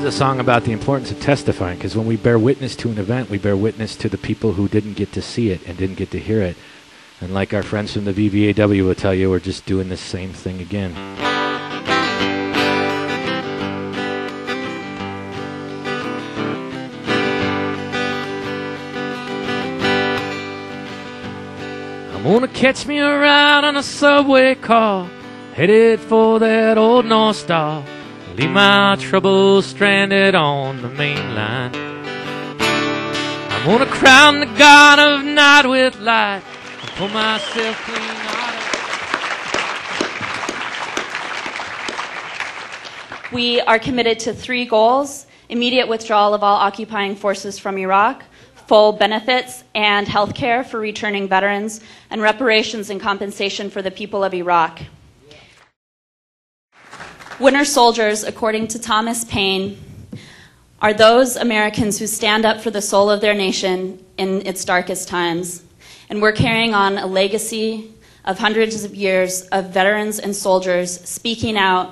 is a song about the importance of testifying, because when we bear witness to an event, we bear witness to the people who didn't get to see it and didn't get to hear it. And like our friends from the VVAW will tell you, we're just doing the same thing again. I'm gonna catch me around on a subway car, headed for that old North Star. Leave my troubles stranded on the main line. I'm gonna crown the god of night with light and pull myself clean out of. We are committed to 3 goals: immediate withdrawal of all occupying forces from Iraq, full benefits and health care for returning veterans, and reparations and compensation for the people of Iraq. Winter soldiers, according to Thomas Paine, are those Americans who stand up for the soul of their nation in its darkest times. And we're carrying on a legacy of hundreds of years of veterans and soldiers speaking out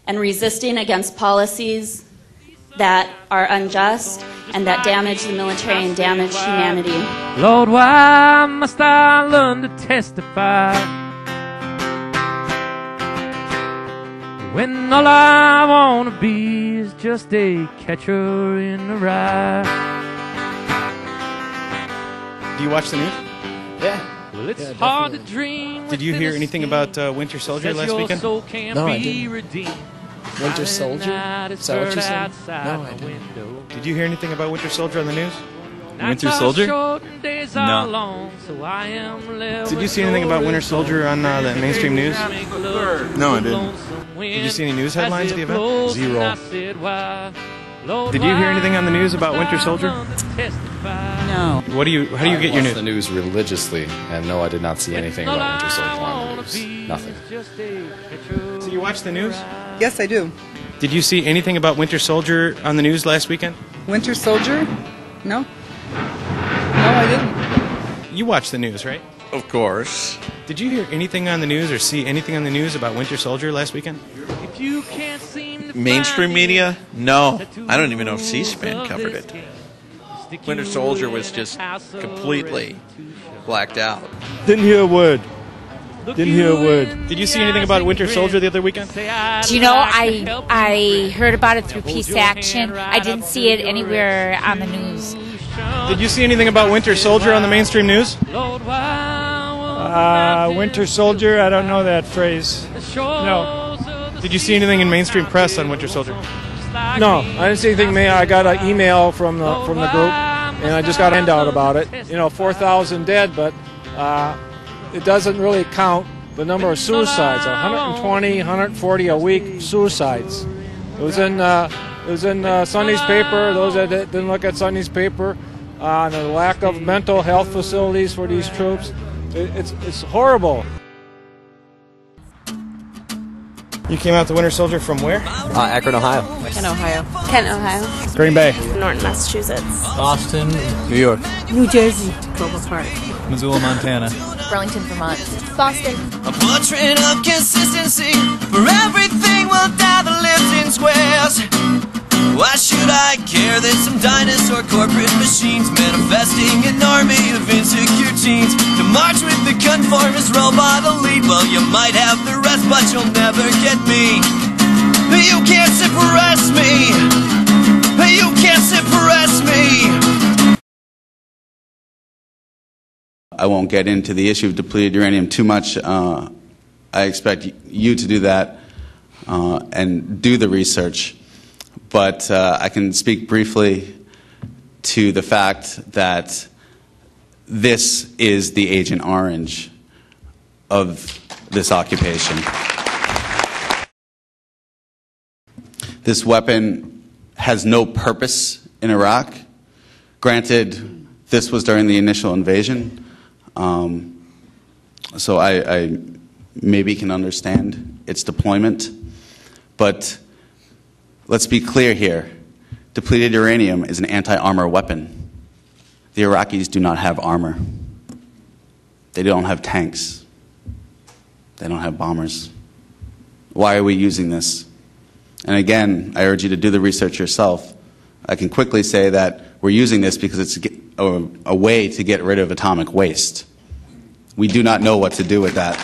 and resisting against policies that are unjust and that damage the military and damage humanity. Lord, why must I learn to testify when all I want to be is just a catcher in the rye? Do you watch the news? Yeah. Well, it's Yeah, hard to dream. Did you hear anything about Winter Soldier last weekend? No, I didn't. Winter Soldier? Is that what you said? No, I didn't. Did you hear anything about Winter Soldier on the news? Winter Soldier? No. Did you see anything about Winter Soldier on the mainstream news? No, I didn't. Did you see any news headlines of the event? Zero. Did you hear anything on the news about Winter Soldier? No. How do you get your I watch the news? news religiously, and no, I did not see anything about Winter Soldier on the news. Nothing. So you watch the news? Yes, I do. Did you see anything about Winter Soldier on the news last weekend? Winter Soldier? No. No, I didn't. You watch the news, right? Of course. Did you hear anything on the news or see anything on the news about Winter Soldier last weekend? Mainstream media? No. I don't even know if C-SPAN covered it. Winter Soldier was just completely blacked out. Didn't hear a word. Didn't hear a word. Did you see anything about Winter Soldier the other weekend? Do you know, I heard about it through Peace Action. I didn't see it anywhere on the news. Did you see anything about Winter Soldier on the mainstream news? Winter Soldier, I don't know that phrase. No. Did you see anything in mainstream press on Winter Soldier? No, I didn't see anything. I got an email from the group, and I just got a handout about it. 4,000 dead, but it doesn't really count the number of suicides. 120, 140 a week suicides. It was in Sunday's paper. Those that didn't look at Sunday's paper on the lack of mental health facilities for these troops. It's horrible. You came out to Winter Soldier from where? Akron, Ohio. Kent, Ohio. Green Bay. Norton, Massachusetts. Boston, New York. New Jersey. Global Park. Missoula, Montana. Burlington, Vermont. Boston. A portrait of consistency for everything will die that lives in squares. Why should I care that some dinosaur corporate machines manifesting an army of insecure teens to march with the conformist robot elite? Well, you might have the rest, but you'll never get me. You can't suppress me. You can't suppress me. I won't get into the issue of depleted uranium too much. I expect you to do that and do the research. But I can speak briefly to the fact that this is the Agent Orange of this occupation. This weapon has no purpose in Iraq. Granted, this was during the initial invasion, so I maybe can understand its deployment, but let's be clear here. Depleted uranium is an anti-armor weapon. The Iraqis do not have armor. They don't have tanks. They don't have bombers. Why are we using this? And again, I urge you to do the research yourself. I can quickly say that we're using this because it's a way to get rid of atomic waste. We do not know what to do with that.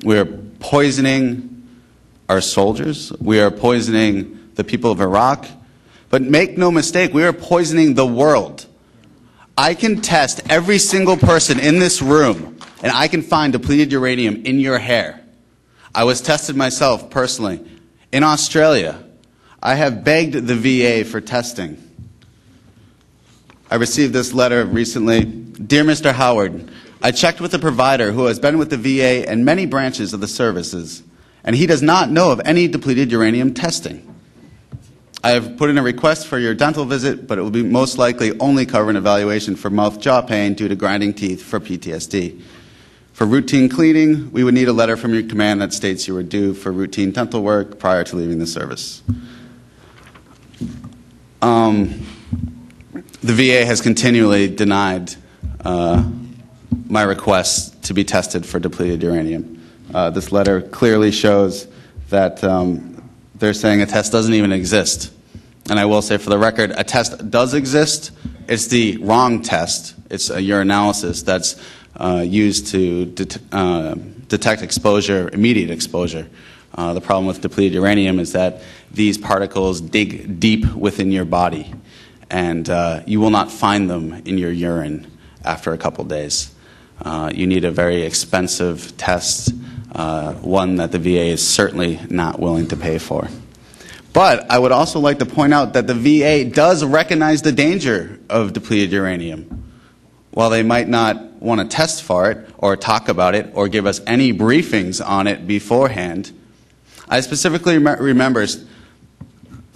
We are poisoning our soldiers. We are poisoning the people of Iraq. But make no mistake, we are poisoning the world. I can test every single person in this room, and I can find depleted uranium in your hair. I was tested myself personally. In Australia, I have begged the VA for testing. I received this letter recently. Dear Mr. Howard, I checked with a provider who has been with the VA and many branches of the services, and he does not know of any depleted uranium testing. I have put in a request for your dental visit, but it will be most likely only cover an evaluation for mouth-jaw pain due to grinding teeth for PTSD. For routine cleaning, we would need a letter from your command that states you were due for routine dental work prior to leaving the service. The VA has continually denied my request to be tested for depleted uranium. This letter clearly shows that they're saying a test doesn't even exist. And I will say for the record, a test does exist. It's the wrong test. It's a urinalysis that's used to detect exposure, immediate exposure. The problem with depleted uranium is that these particles dig deep within your body, and you will not find them in your urine after a couple days. You need a very expensive test, one that the VA is certainly not willing to pay for. But I would also like to point out that the VA does recognize the danger of depleted uranium. While they might not want to test for it or talk about it or give us any briefings on it beforehand, I specifically remember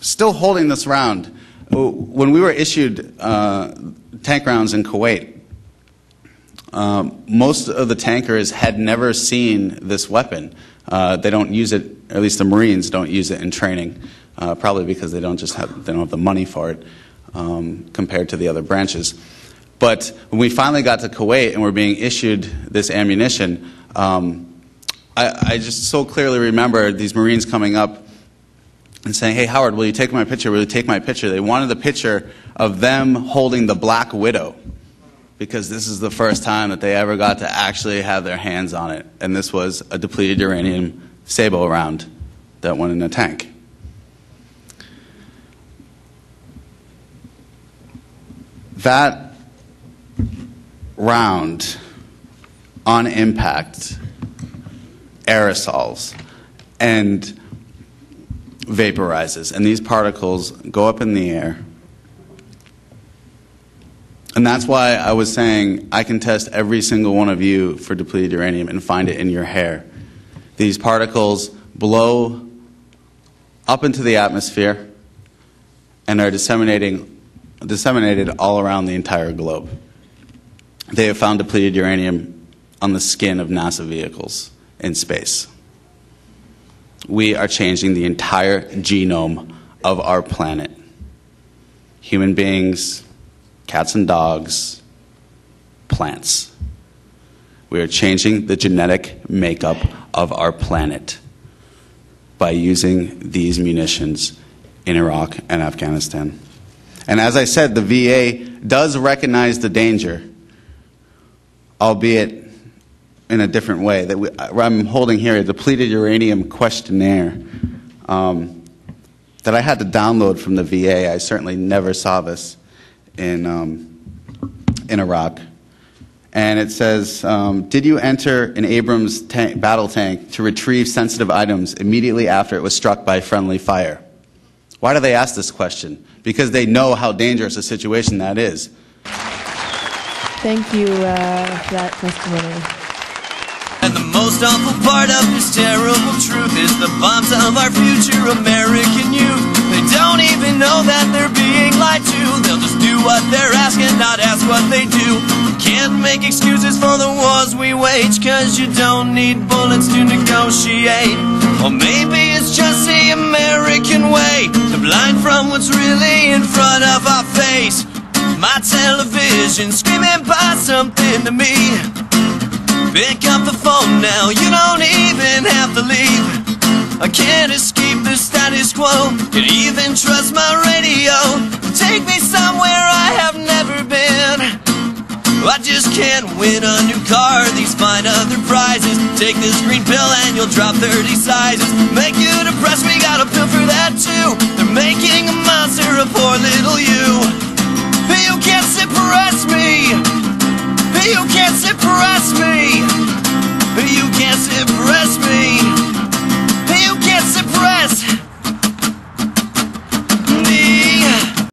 still holding this round. When we were issued tank rounds in Kuwait, most of the tankers had never seen this weapon. They don't use it, or at least the Marines don't use it in training, probably because they don't have the money for it compared to the other branches. But when we finally got to Kuwait and were being issued this ammunition, I just so clearly remember these Marines coming up and saying, "Hey, Howard, will you take my picture? Will you take my picture?" They wanted a picture of them holding the Black Widow, because this is the first time that they ever got to actually have their hands on it. And this was a depleted uranium sabot round that went in a tank. That round, on impact, aerosols and vaporizes, and these particles go up in the air. And that's why I was saying I can test every single one of you for depleted uranium and find it in your hair. These particles blow up into the atmosphere and are disseminated all around the entire globe. They have found depleted uranium on the skin of NASA vehicles in space. We are changing the entire genome of our planet. Human beings, cats and dogs, plants. We are changing the genetic makeup of our planet by using these munitions in Iraq and Afghanistan. And as I said, the VA does recognize the danger, albeit in a different way. I'm holding here a depleted uranium questionnaire that I had to download from the VA. I certainly never saw this in Iraq. And it says, did you enter an Abrams battle tank to retrieve sensitive items immediately after it was struck by friendly fire? Why do they ask this question? Because they know how dangerous a situation that is. Thank you for that testimony. And the most awful part of this terrible truth is the bombs of our future American youth. They don't even know that they're being lied to. They'll just do what they're asking, not ask what they do. Can't make excuses for the wars we wage, cause you don't need bullets to negotiate. Or maybe it's just the American way to blind from what's really in front of our face. My television screaming by something to me. Pick up the phone now, you don't even have to leave. I can't escape the status quo, can't even trust my radio. Take me somewhere I have never been. I just can't win a new car, these fine other prizes. Take this green pill and you'll drop 30 sizes. Make you